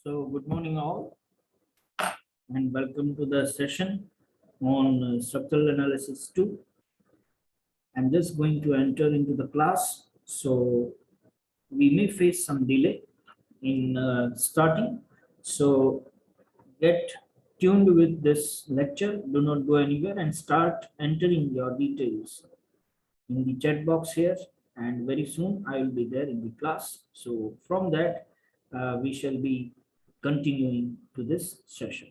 So, good morning, all, and welcome to the session on structural analysis 2. I'm just going to enter into the class, so we may face some delay in starting. So, get tuned with this lecture, do not go anywhere, and start entering your details in the chat box here. And very soon I will be there in the class. So, from that, we shall be continuing to this session.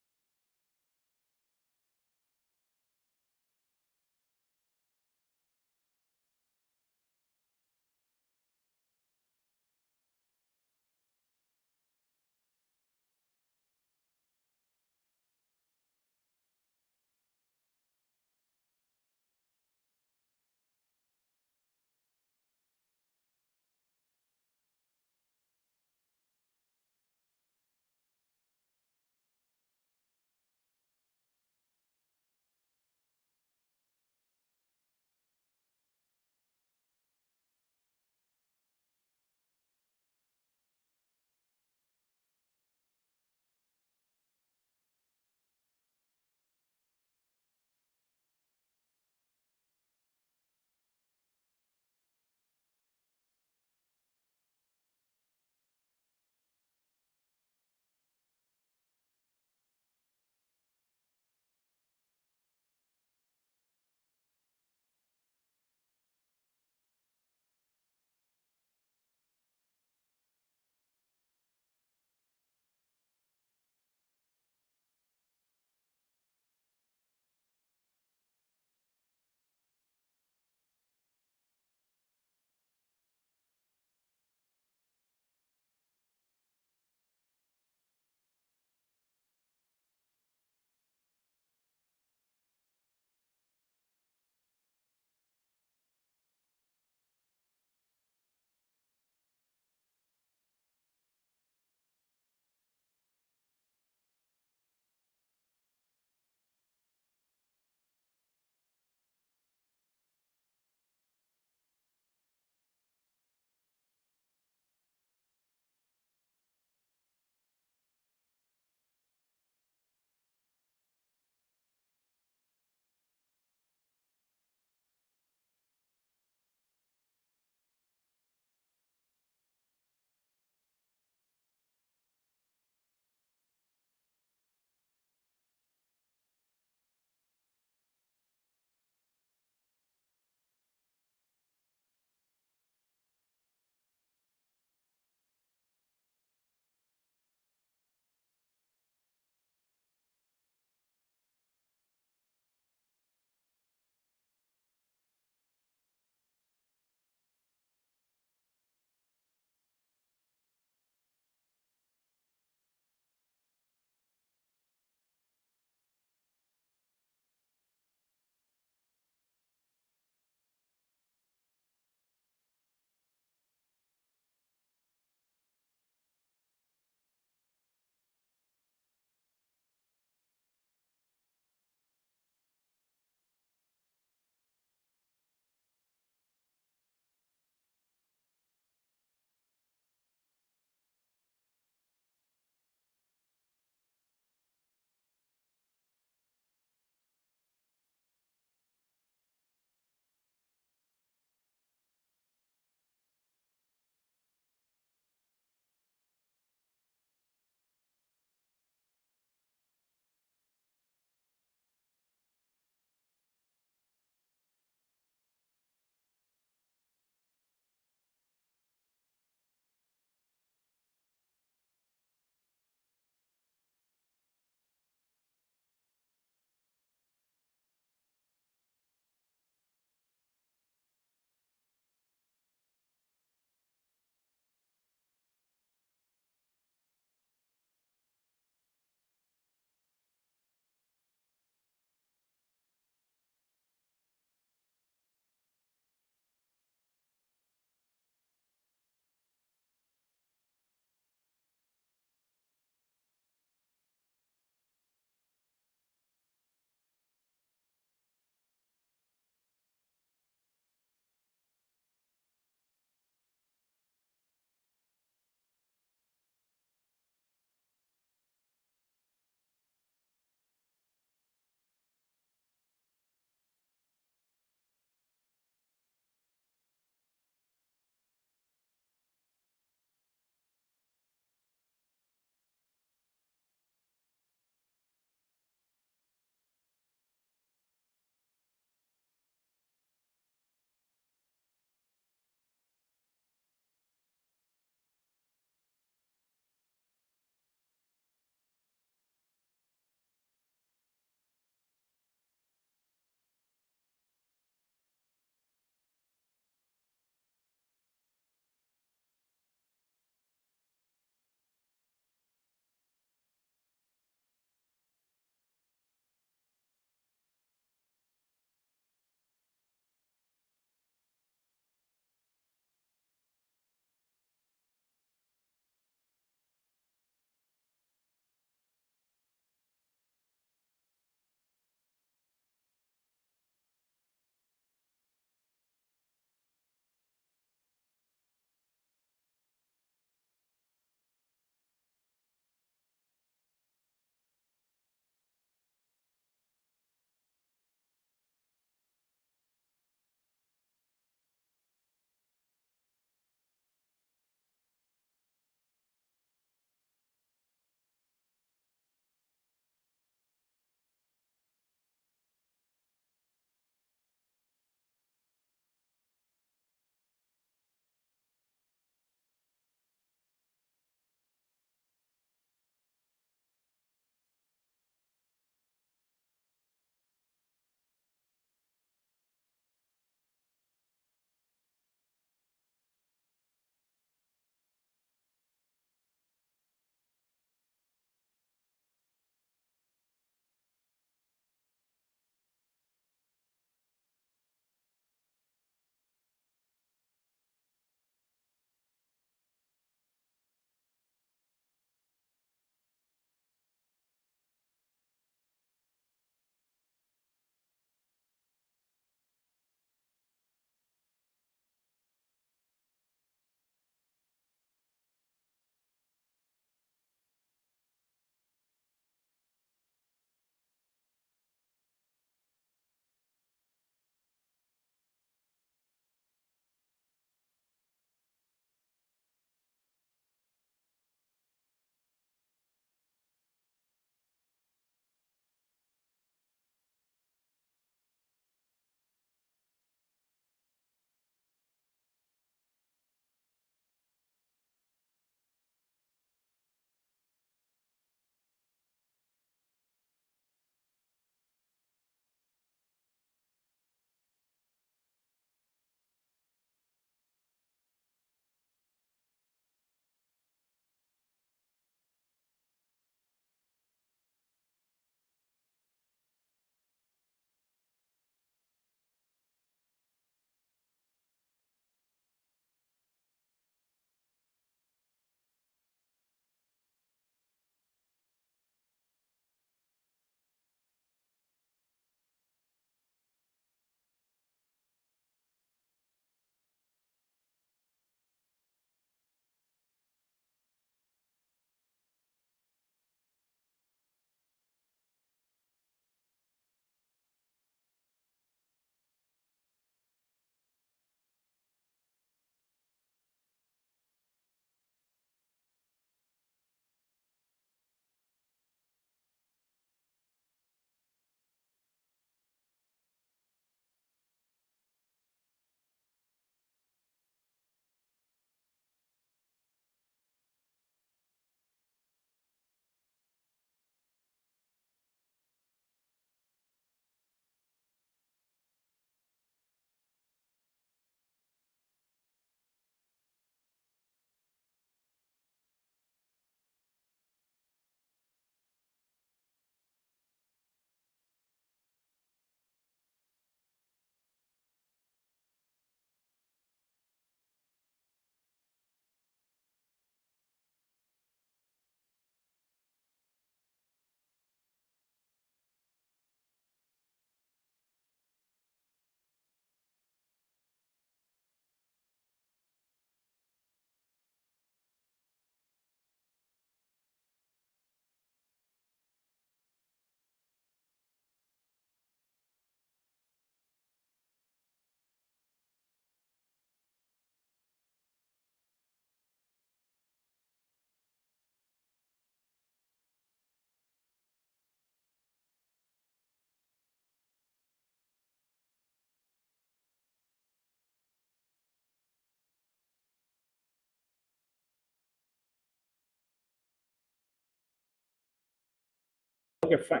Okay, fine.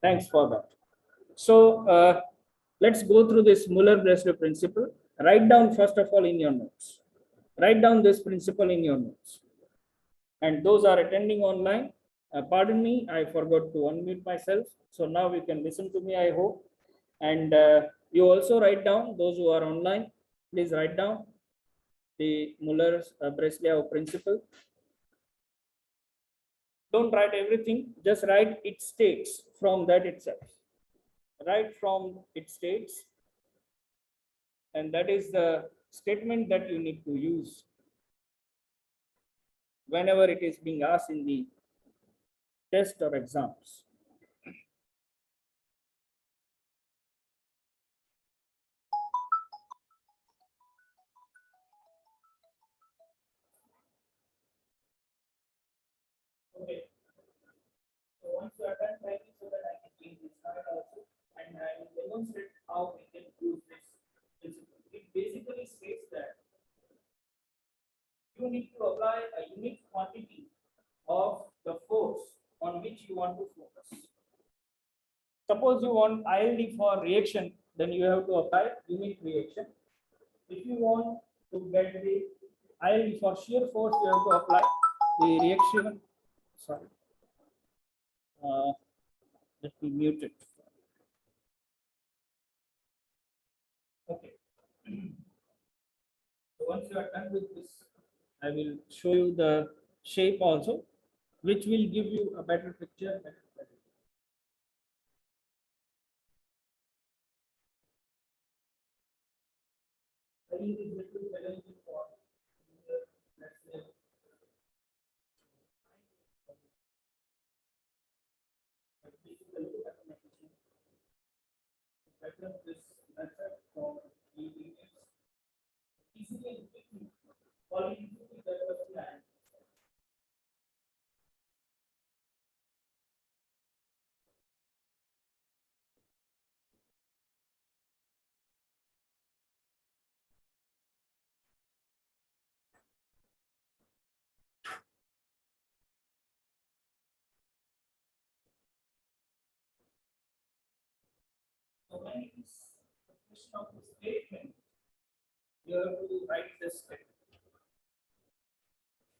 Thanks for that. So let's go through this Muller-Breslau principle. Write down first of all in your notes. Write down this principle in your notes. And those are attending online, pardon me, I forgot to unmute myself. So now you can listen to me, I hope. And you also write down, those who are online, please write down the Muller-Breslau principle. Don't write everything, just write it states from that itself. Write from it states, and that is the statement that you need to use whenever it is being asked in the test or exams. Okay. So once you are done writing, so that I can change this slide also, and I will demonstrate how we can use this principle. It basically states that you need to apply a unique quantity of the force on which you want to focus. Suppose you want ILD for reaction, then you have to apply unit reaction. If you want to get the ILD for shear force, you have to apply the reaction. Sorry. Let me mute it. Okay. So once you are done with this, I will show you the shape also, which will give you a better picture. I think it's little challenging for let's say better this method for easily and quickly following the plan. So when it is a question of the statement, you have to write this statement.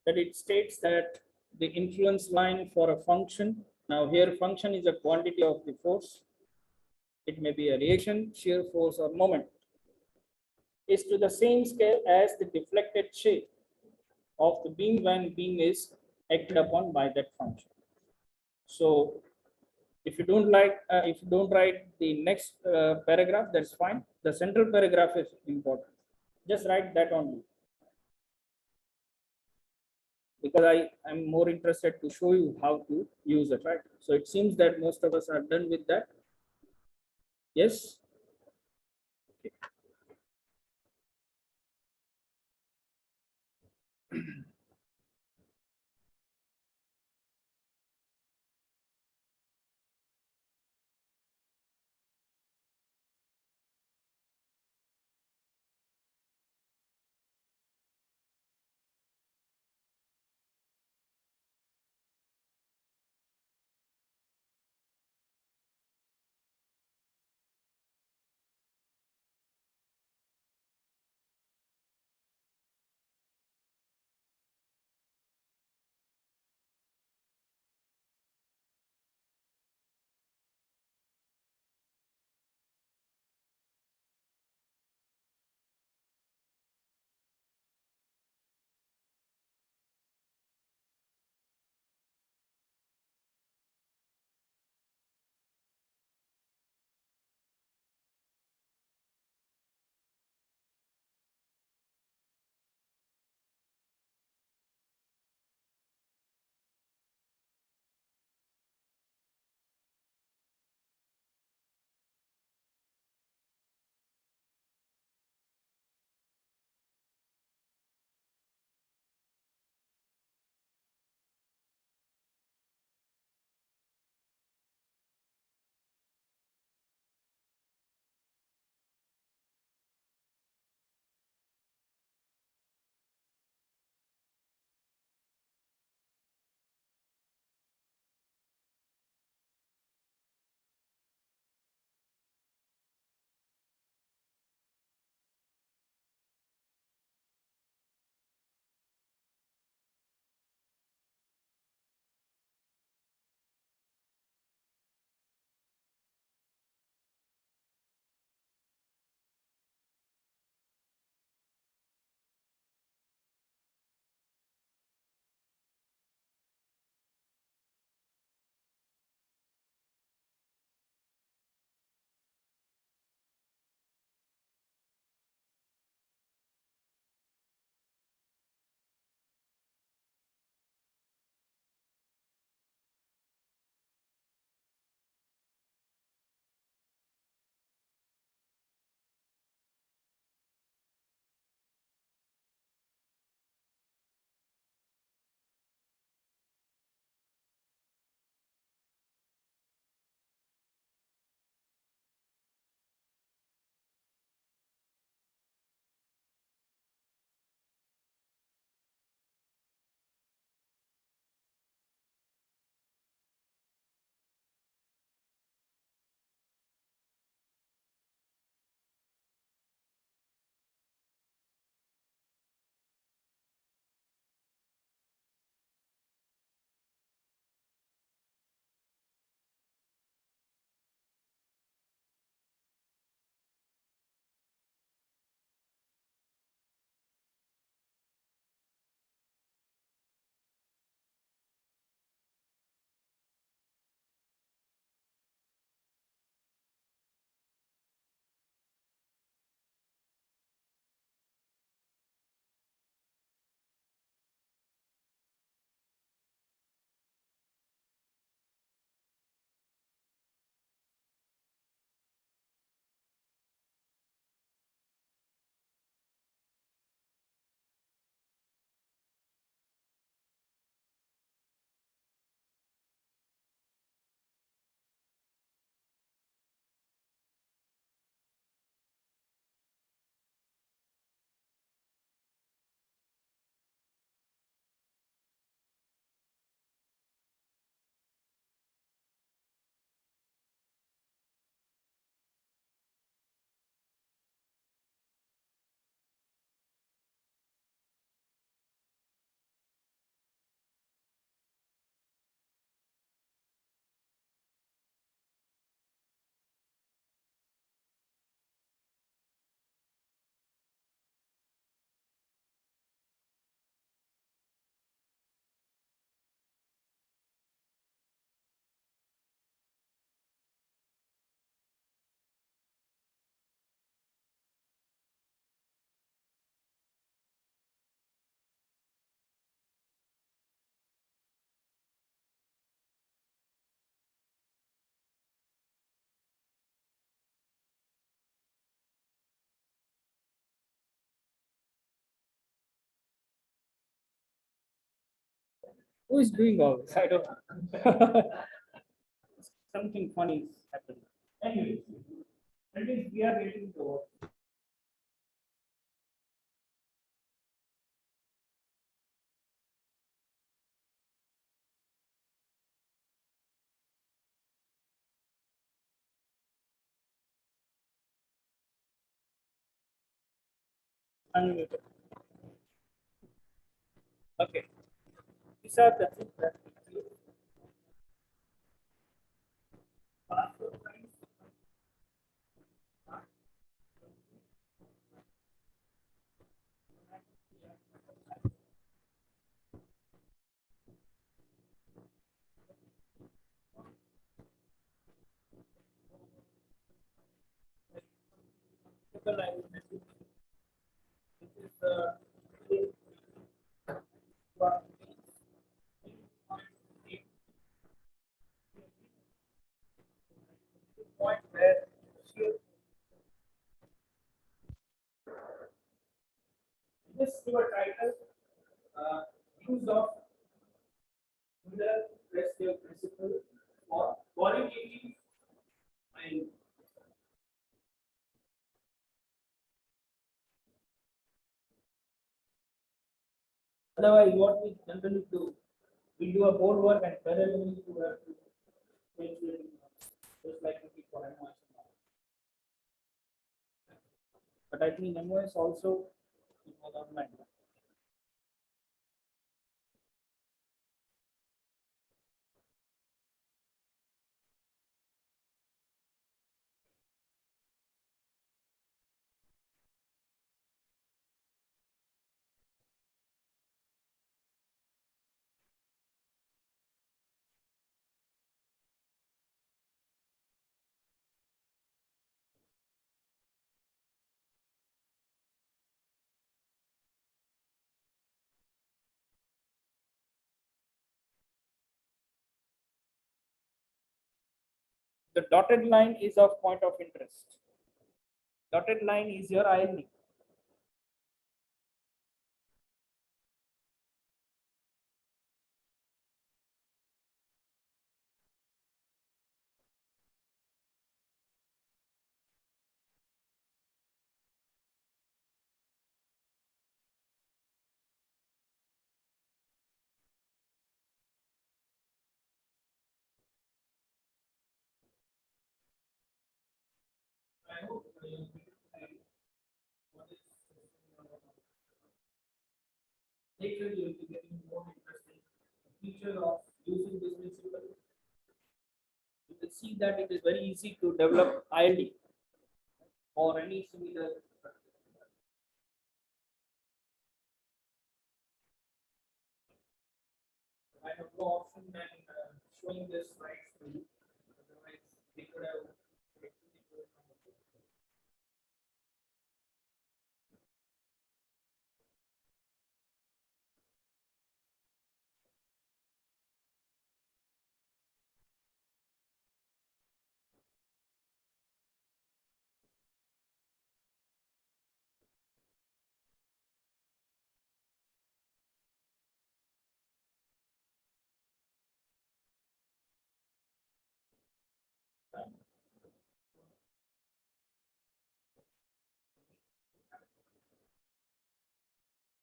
That it states that the influence line for a function, now here function is a quantity of the force, it may be a reaction, shear force or moment, is to the same scale as the deflected shape of the beam when beam is acted upon by that function. So if you don't if you don't write the next paragraph, that's fine. The central paragraph is important. Just write that only, because I am more interested to show you how to use it, right? So it seems that most of us are done with that. Yes. Who is doing all this? I don't know. Something funny is happening. Anyway, at least we are getting to work. Unmuted. Okay. These are the things that we do. This is the point where shear this your title use of Miller-Breslau principle for qualitative and otherwise what we generally do, we do a board work and parallelly we have to make sure just like we did for MOS. But I think MOS also it was online. The dotted line is of point of interest. Dotted line is your ILD. I hope later you will be getting more interesting feature of using this principle. You will see that it is very easy to develop ILD or any similar structure. I have no option than showing this slides to you. Otherwise, they could have.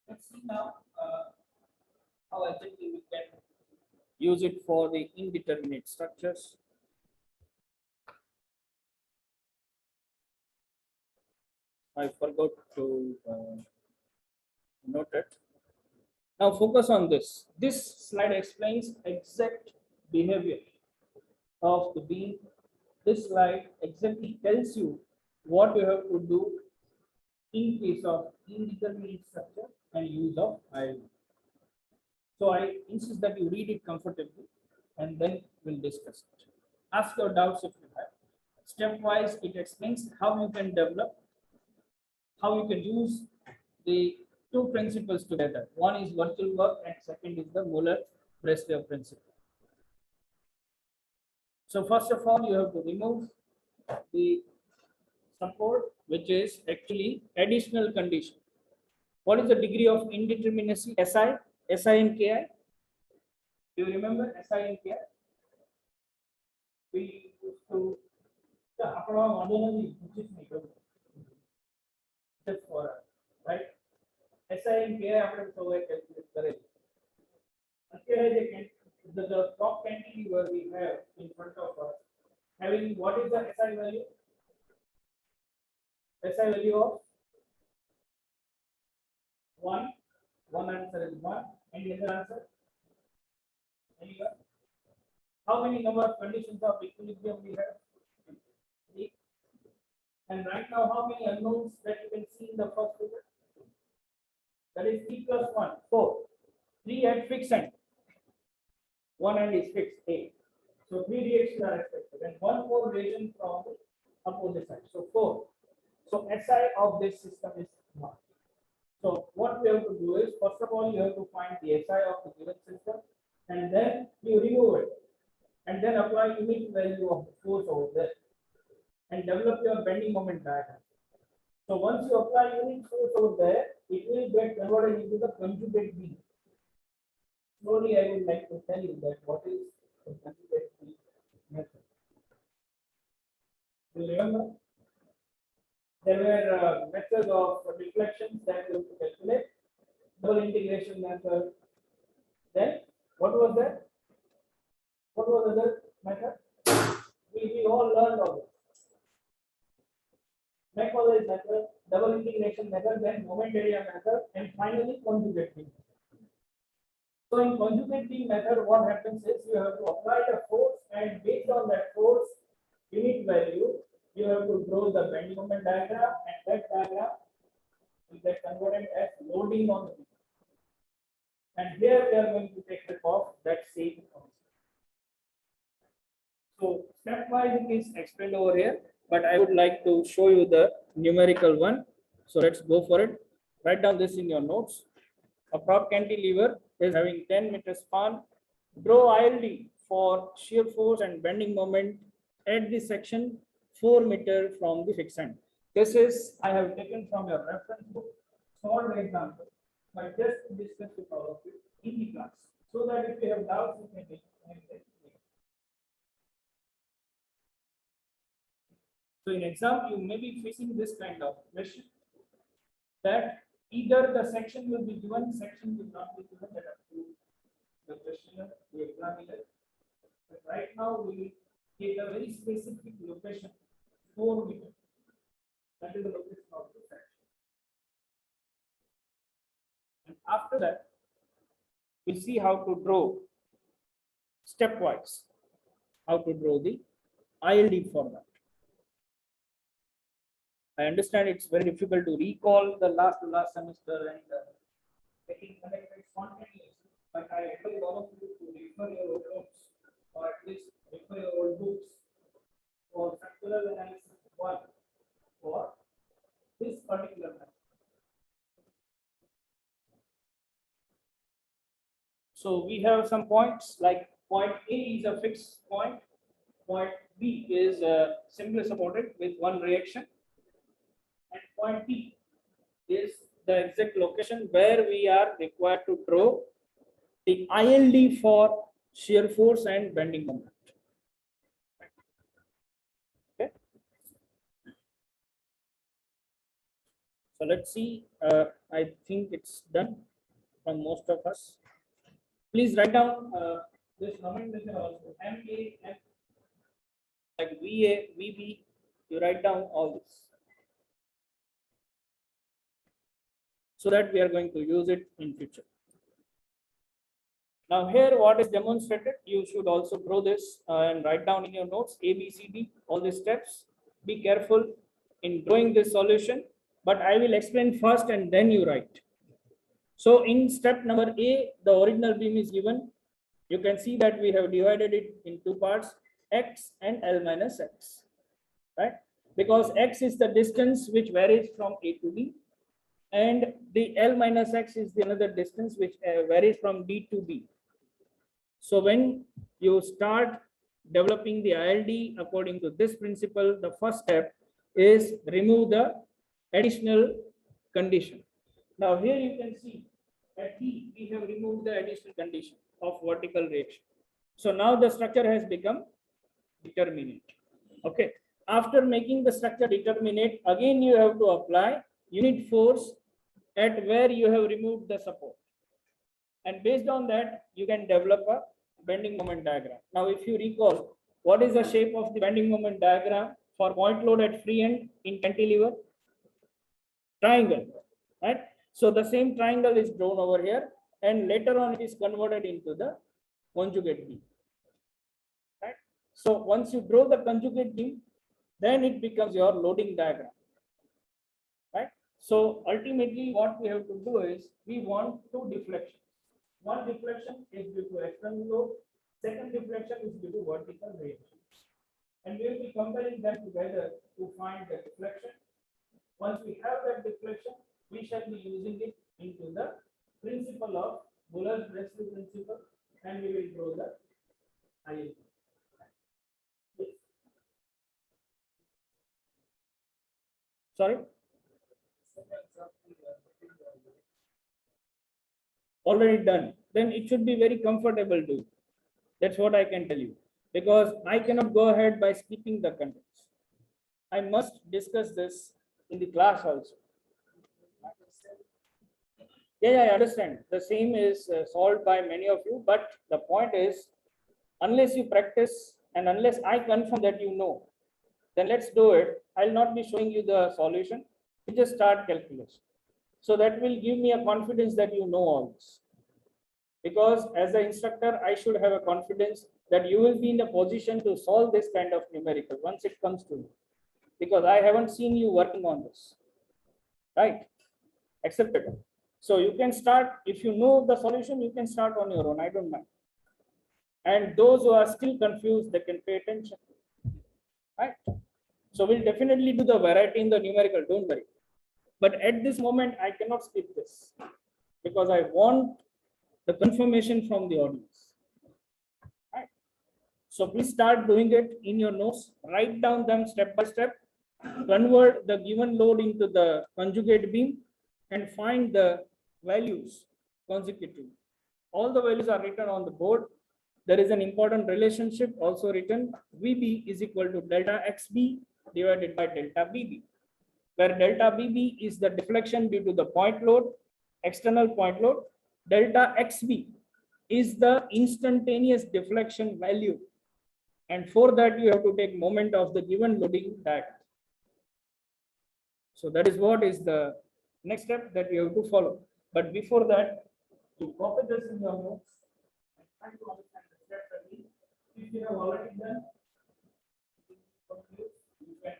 Let's see now how exactly we can use it for the indeterminate structures. I forgot to note it. Now focus on this. This slide explains exact behavior of the beam. This slide exactly tells you what you have to do in case of indeterminate structure and use of ILD. So I insist that you read it comfortably and then we'll discuss it. Ask your doubts if you have. Stepwise, it explains how you can develop, how you can use the two principles together. One is virtual work and second is the Muller-Breslau principle. So first of all, you have to remove the support, which is actually additional condition. What is the degree of indeterminacy? SI and KI? Do you remember SI and KI? We used to just for us, right? SI and KI આપણે સૌએ calculate કરેલ. અત્યારે the top cantilever we have in front of us, having what is the SI value? SI value of 1. One answer is 1. Any other answer? Anyone? How many number of conditions of equilibrium we have? 3. And right now, how many unknowns that you can see in the first figure? That is 3 plus 1, 4. 3 at fixed end. 1 end is fixed, 8. So 3 reactions are expected, and 1 more reaction from the opposite side. So 4. So SI of this system is 1. So what we have to do is, first of all, you have to find the SI of the given system, and then you remove it, and then apply unit value of the force over there, and develop your bending moment diagram. So once you apply unit force over there, it will get converted into the conjugate beam. Slowly, I would like to tell you that what is the conjugate beam method. You remember? There were methods of deflections that we have to calculate, double integration method. Then, what was that? What was the other method? We all learned all this. Maclaurin's method, double integration method, then moment area method, and finally conjugate beam. So in conjugate beam method, what happens is you have to apply the force, and based on that force unit value, you have to draw the bending moment diagram, and that diagram will get converted as loading on the beam. And here we are going to take the off that same concept. So stepwise it is explained over here, but I would like to show you the numerical one. So let's go for it. Write down this in your notes. A prop cantilever is having 10 meters span. Draw ILD for shear force and bending moment at the section 4 meter from the fixed end. This is I have taken from your reference book. Small example, but just to discuss with all of you in the class, so that if you have doubts, you can make. So in exam, you may be facing this kind of question, that either the section will be given, section will not be given, that up to the questioner, the examiner. But right now we take a very specific location, 4 meters. That is the location of the section. And after that, we see how to draw stepwise, how to draw the ILD for that. I understand it's very difficult to recall the last semester and getting connected spontaneously, but I advise all of you to refer your old notes, or at least refer your old books for structural analysis 1 for this particular method. So we have some points, like point A is a fixed point, point B is simply supported with one reaction, and point P is the exact location where we are required to draw the ILD for shear force and bending moment. Okay. So let's see. I think it's done from most of us. Please write down this nomenclature also. MA, like VA, VB. You write down all this, so that we are going to use it in future. Now here what is demonstrated, you should also draw this and write down in your notes A, B, C, D, all the steps. Be careful in drawing this solution, but I will explain first and then you write. So in step number A, the original beam is given. You can see that we have divided it in 2 parts, X and L minus X, right? Because X is the distance which varies from A to B, and the L minus X is the another distance which varies from D to B. So when you start developing the ILD according to this principle, the first step is remove the additional condition. Now here you can see at D we have removed the additional condition. of vertical reaction. So now the structure has become determinate. Okay. After making the structure determinate, again you have to apply unit force at where you have removed the support. And based on that, you can develop a bending moment diagram. Now, if you recall, what is the shape of the bending moment diagram for point load at free end in cantilever? Triangle, right? So the same triangle is drawn over here, and later on it is converted into the conjugate beam, right? So once you draw the conjugate beam, then it becomes your loading diagram, right? So ultimately what we have to do is we want two deflections. One deflection is due to external load, second deflection is due to vertical reaction. And we will be comparing them together to find the deflection. Once we have that deflection, we shall be using it into the principle of Buller's-Bressel principle, and we will draw the IL. Yes. Sorry? Already done. Then it should be very comfortable to. That's what I can tell you. Because I cannot go ahead by skipping the contents. I must discuss this in the class also. Yeah, I understand. The same is solved by many of you, but the point is, unless you practice and unless I confirm that you know, then let's do it. I'll not be showing you the solution. You just start calculation. So that will give me a confidence that you know all this. Because as an instructor, I should have a confidence that you will be in a position to solve this kind of numerical once it comes to you. Because I haven't seen you working on this, right? Accepted. So you can start, if you know the solution, you can start on your own, I don't mind. And those who are still confused, they can pay attention, right? So we'll definitely do the variety in the numerical, don't worry. But at this moment, I cannot skip this because I want the confirmation from the audience, right? So please start doing it in your notes, write down them step by step, convert the given load into the conjugate beam and find the values consecutively. All the values are written on the board. There is an important relationship also written. VB is equal to delta XB divided by delta BB, where delta BB is the deflection due to the point load, external point load. Delta XB is the instantaneous deflection value. And for that, you have to take moment of the given loading diagram. So that is what is the next step that you have to follow. But before that, you copy this in your notes and try to understand the steps again. If you have already done, you can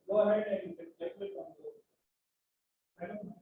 go ahead and you can calculate on the. I don't know.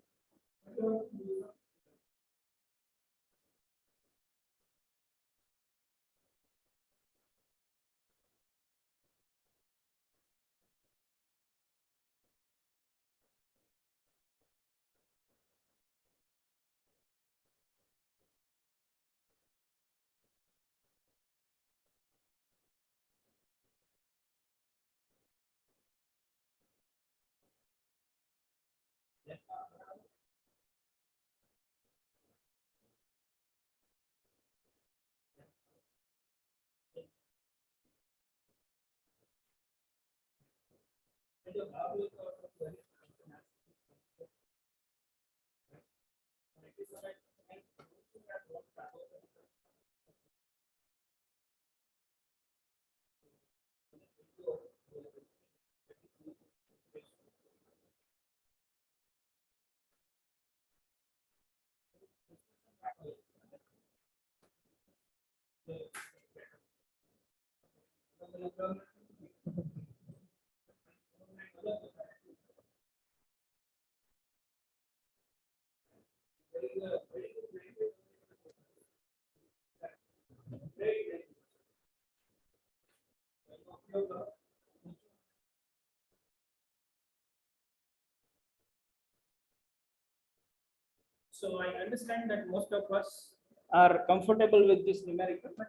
So I understand that most of us are comfortable with this numerical, but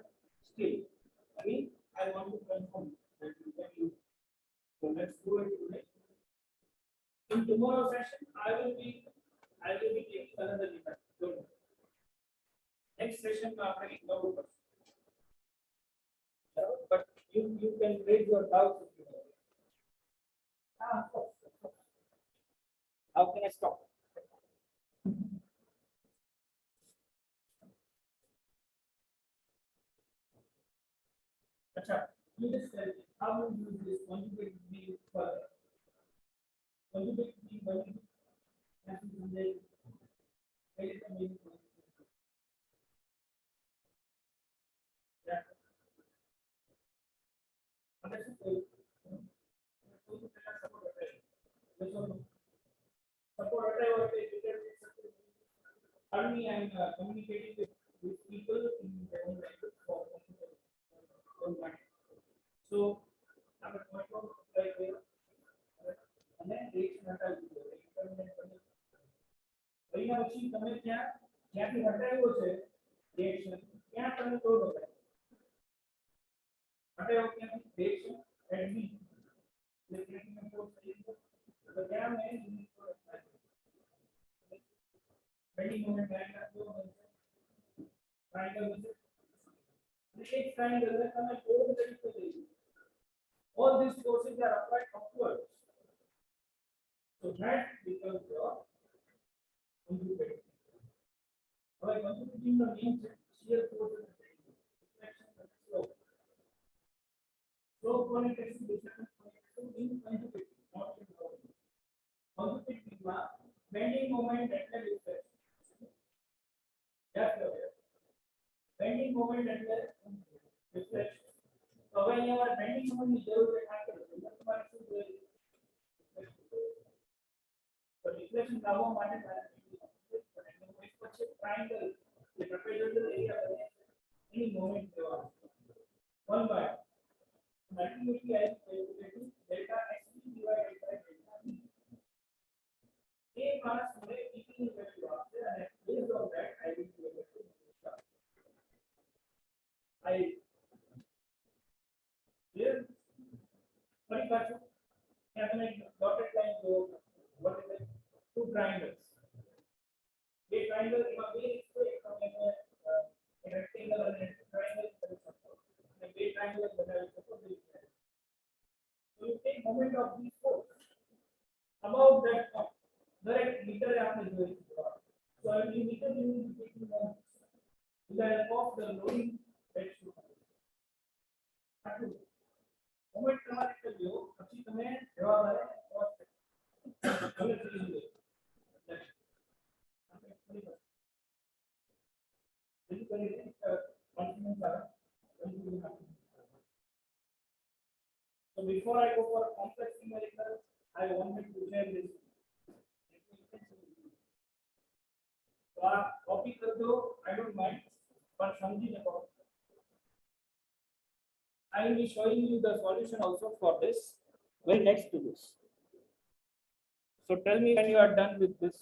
still, again, I want to confirm that you can use. So let's do it today. In tomorrow's session, I will be taking another numerical. next session में आपने cover कर but you can raise your doubts if you have. Of course, of course. How can I stop? अच्छा, you just tell me how you use this conjugate being further. Conjugate being when you have to say there is a meaning. Yeah. Understood? Support whatever they did. Only I'm communicating with people in their own language for own mind. So I'm a point of like અને reaction હટાવી દીધો experiment કરી પરિણામ પછી તમે ત્યાં જ્યાંથી હટાવ્યો છે reaction ત્યાં તમે જોડો હટાવ્યો ક્યાંથી reaction at B એટલે ક્યાંથી force થઈ ગયો તો ત્યાં મેં unit product bending moment triangle triangle में તમે જોડો તરીકે લઈ all these forces are applied upwards. So that becomes your conjugate. Our conjugating the means shear force and deflection and slope. Slope one is deflection in conjugate, not in body. Conjugate means bending moment and deflection. That's the bending moment and deflection. So when you are bending moment, you will have to so deflection લાવવા માટે triangle the trapezoidal area any moment દેવા one by ultimately I calculating delta xb divided by delta b a plus મને b ની value આપશે અને based on that I will be able to I here ફરી પાછું ત્યાં તમે dotted line જો what is it two triangles બે triangle એમાં બે છે એક તમે rectangle અને triangle કરી શકો અને બે triangle બનાવી શકો so you take moment of these four about that point દરેક મીટર આપણે જોઈ so every meter you will be taking moments with the help of the loading ratio moment તમારે કર્યો પછી તમે જવાબ આવે So before I go for complex numerical, I wanted to share this. So आप copy कर दो, I don't mind, but समझिए about. I will be showing you the solution also for this, very next to this. So tell me when you are done with this.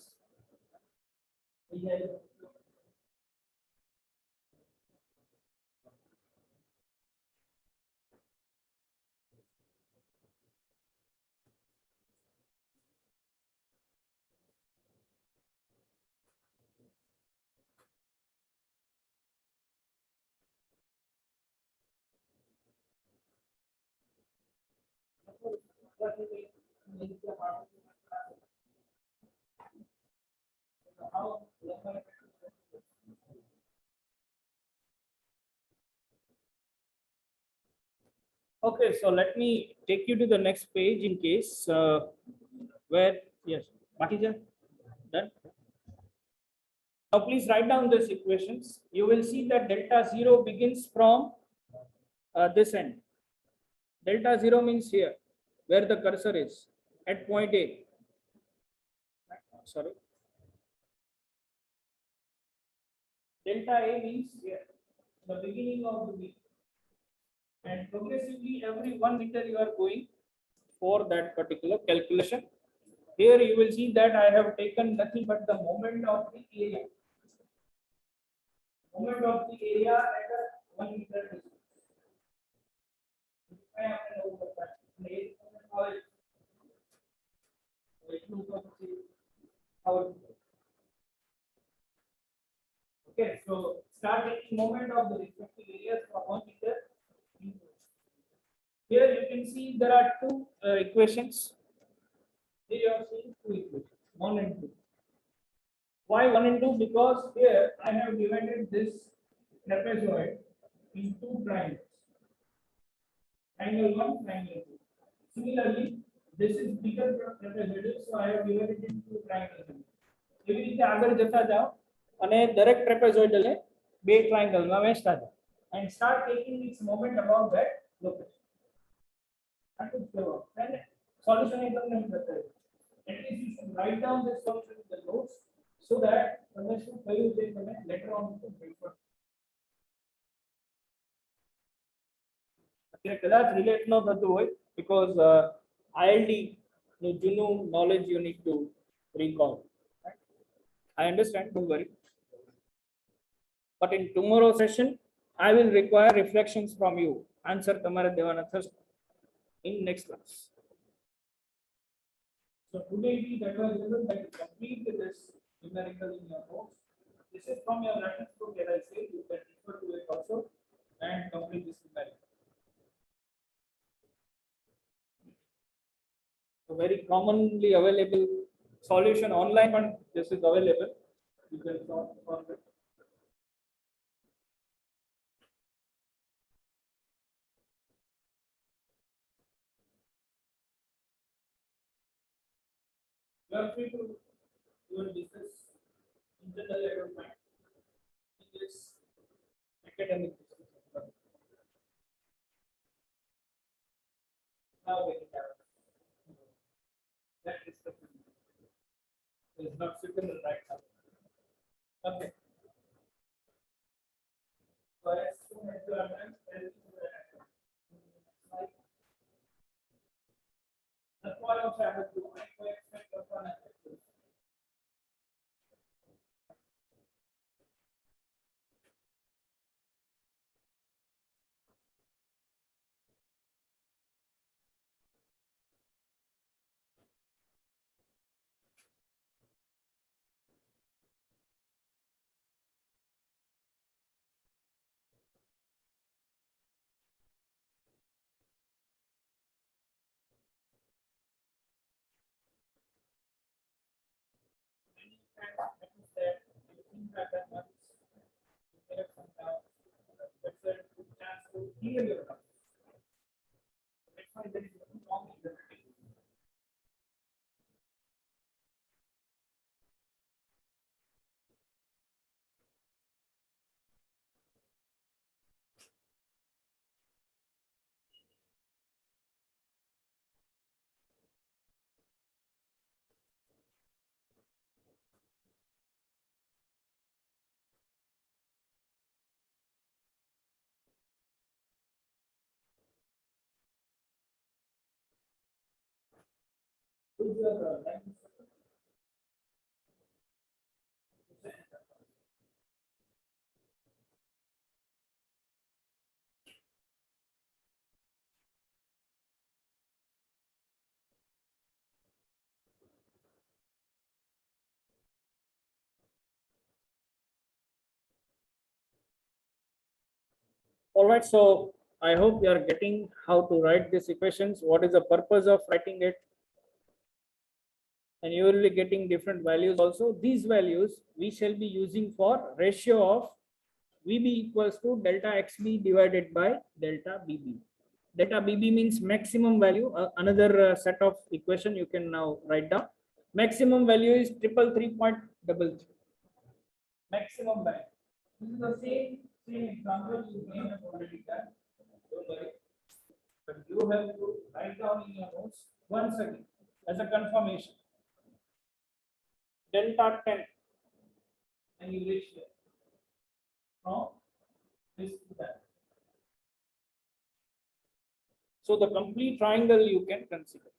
Okay, so let me take you to the next page in case where yes, Bakija, done. Now please write down these equations. You will see that delta 0 begins from this end. Delta 0 means here, where the cursor is, at point A. Sorry. Delta A means here, the beginning of the meter. And progressively every 1 meter you are going for that particular calculation. Here you will see that I have taken nothing but the moment of the area. Moment of the area at a 1 meter distance. Okay, so start moment of the respective areas from one meter. Here you can see there are two equations. Here you are seeing two equations, 1 and 2. Why 1 and 2? Because here I have divided this trapezoid in two triangles. Triangle 1, triangle 2. Similarly, this is bigger trapezoid, so I have divided it into triangles. એવી રીતે આગળ જતા જાઓ અને દરેક trapezoidal બે ટ્રાયંગલમાં વહેંચતા જાઓ and start taking its moment about that location. આટલું જ કરવાનું અને સોલ્યુશન એ તમને બતાવ્યું. At least you should write down this solution in the notes so that તમે શું કહ્યું તે તમે later on to refer. અત્યારે કદાચ રિલેટ ન થતું હોય because ILD નું જૂનું knowledge you need to recall. I understand, don't worry. But in tomorrow's session, I will require reflections from you. Answer તમારે દેવાના થશે in next class. So today we that was able to complete this numerical in your notes. This is from your reference book that I said you can refer to it also and complete this numerical. A very commonly available solution online, but this is available. You can solve it. You are free to even discuss internal development in this academic discussion. Now we can have that discussion is not suitable right now. Okay. So as soon as you are done, that's why also I have to expect upon it. All right, so I hope you are getting how to write these equations. What is the purpose of writing it? And you will be getting different values also. These values we shall be using for ratio of VB equals to delta XB divided by delta BB. Delta BB means maximum value. Another set of equation you can now write down. Maximum value is 333.33. Maximum value. This is the same example you may have already done. Don't worry. But you have to write down in your notes once again as a confirmation. Delta 10 and you reach there. From this to that. So the complete triangle you can consider.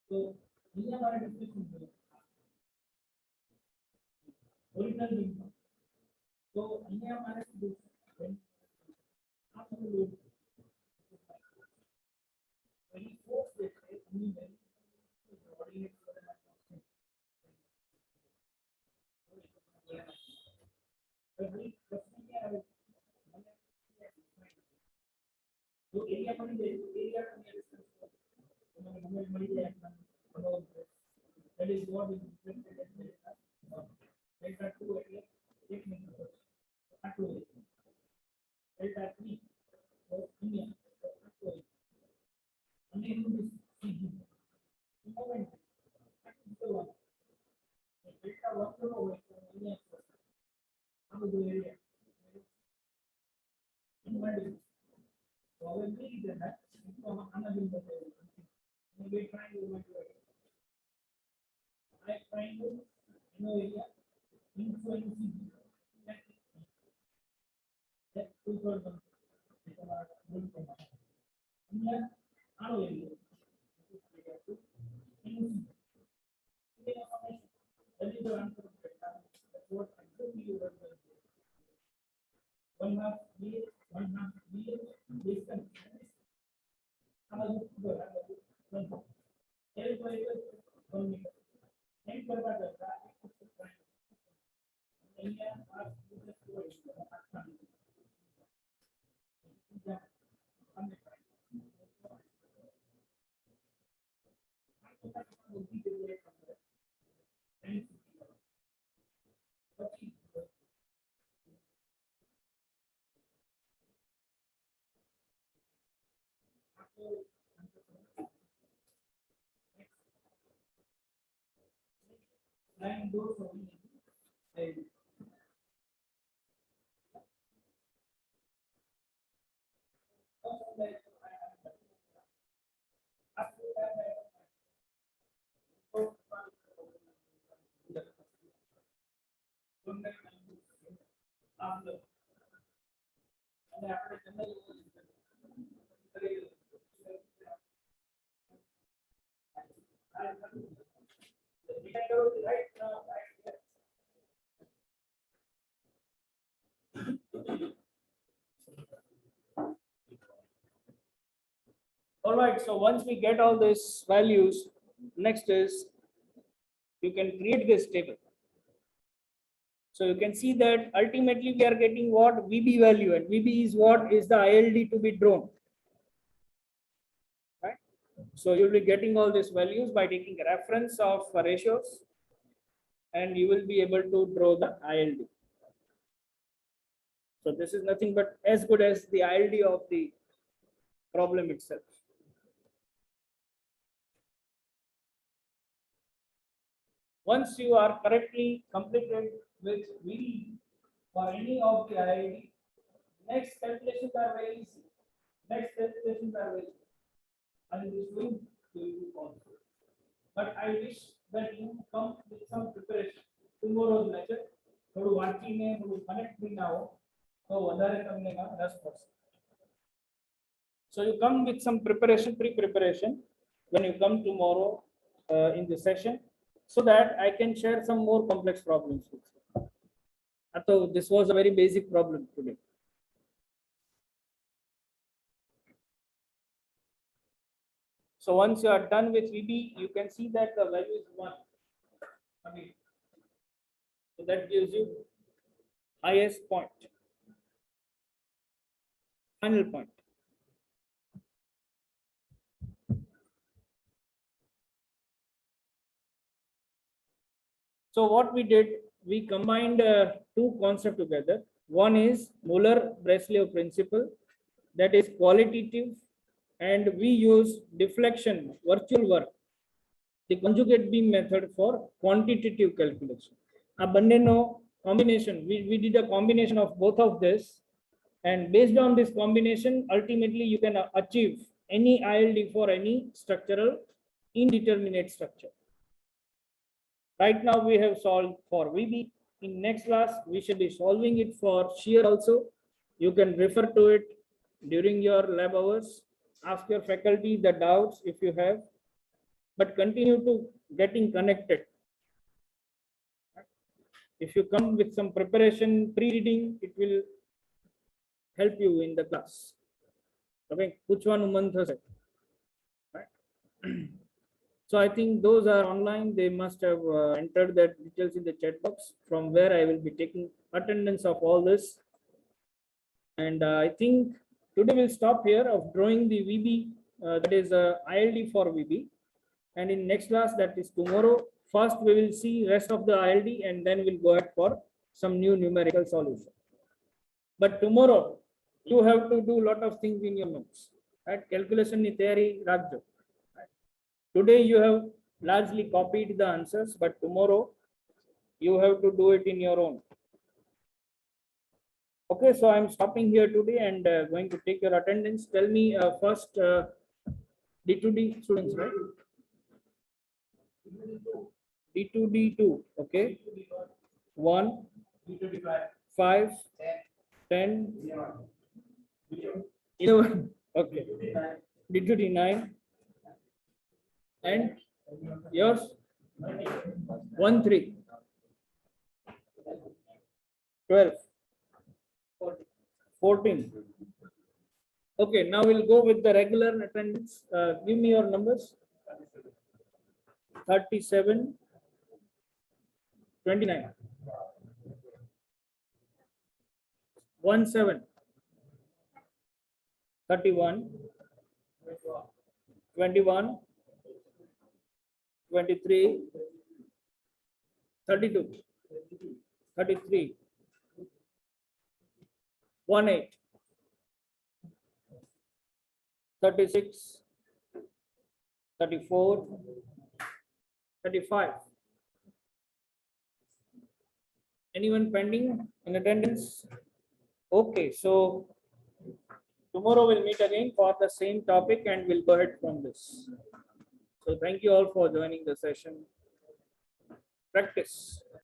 So ये हमारा discussion है original बिंदु तो ये हमारे आप सब लोग वेरी फोर्स देते हैं अपनी बॉडी में प्रश्न क्या है तो एरिया पर area that is what is represented as delta 2 એટલે 1 મીટર આટલું delta 3 તો અહીંયા આટલું અને એનું સીધી મોમેન્ટ આટલું કરવાનું delta 1 કરવો હોય તો અહીંયા આ બધું એરિયા ઇન્વર્ટેડ તો હવે કઈ રીતે થાય આના બિંદુ બે ટ્રાયંગલ માટે I triangle no area influencing that two-thirds of here our area that is the answer of the that's what exactly you were going to 1/2 here 1/2 here this and how you go L meter नहीं कर पाता था नहीं आप line doors only All right, so once we get all these values, next is you can create this table. So you can see that ultimately we are getting what VB value, and VB is what is the ILD to be drawn. Right? So you'll be getting all these values by taking a reference of ratios, and you will be able to draw the ILD. So this is nothing but as good as the ILD of the problem itself. Once you are correctly completed with VD for any of the IID, next calculations are very easy. Next calculations are very easy. I will show you also. But I wish that you come with some preparation. Tomorrow's lecture, થોડું વાંચીને થોડું connect બી ના હો તો વધારે તમને રસ પડશે. So you come with some preparation, pre-preparation when you come tomorrow in the session, so that I can share some more complex problems with you. So this was a very basic problem today. So once you are done with VB, you can see that the value is 1. Okay. So that gives you highest point, final point. So what we did, we combined two concepts together. One is Muller-Breslau principle, that is qualitative, and we use deflection, virtual work, the conjugate beam method for quantitative calculation. A bandeno combination, we did a combination of both of this, and based on this combination, ultimately you can achieve any ILD for any structural indeterminate structure. Right now we have solved for VB. In next class, we should be solving it for shear also. You can refer to it during your lab hours. Ask your faculty the doubts if you have, but continue to getting connected. If you come with some preparation, pre-reading, it will help you in the class. Okay, which one month is it? Right. So I think those are online. They must have entered their details in the chat box, from where I will be taking attendance of all this. And I think today we'll stop here of drawing the VB, that is ILD for VB. And in next class, that is tomorrow, first we will see rest of the ILD, and then we'll go ahead for some new numerical solution. But tomorrow, you have to do a lot of things in your notes. Right? Calculation ni theory, Rajjo. Today you have largely copied the answers, but tomorrow you have to do it in your own. Okay, so I'm stopping here today and going to take your attendance. Tell me first D2D students, right? D2D2, okay. 1, 5, 10, 11, okay. D2D9. And yours 1, 3, 12, 14. Okay, now we'll go with the regular attendance. Give me your numbers. 37, 29, 17, 31, 21, 23, 32, 33, 18, 36, 34, 35. Anyone pending in attendance? Okay, so tomorrow we'll meet again for the same topic and we'll go ahead from this. So thank you all for joining the session. Practice.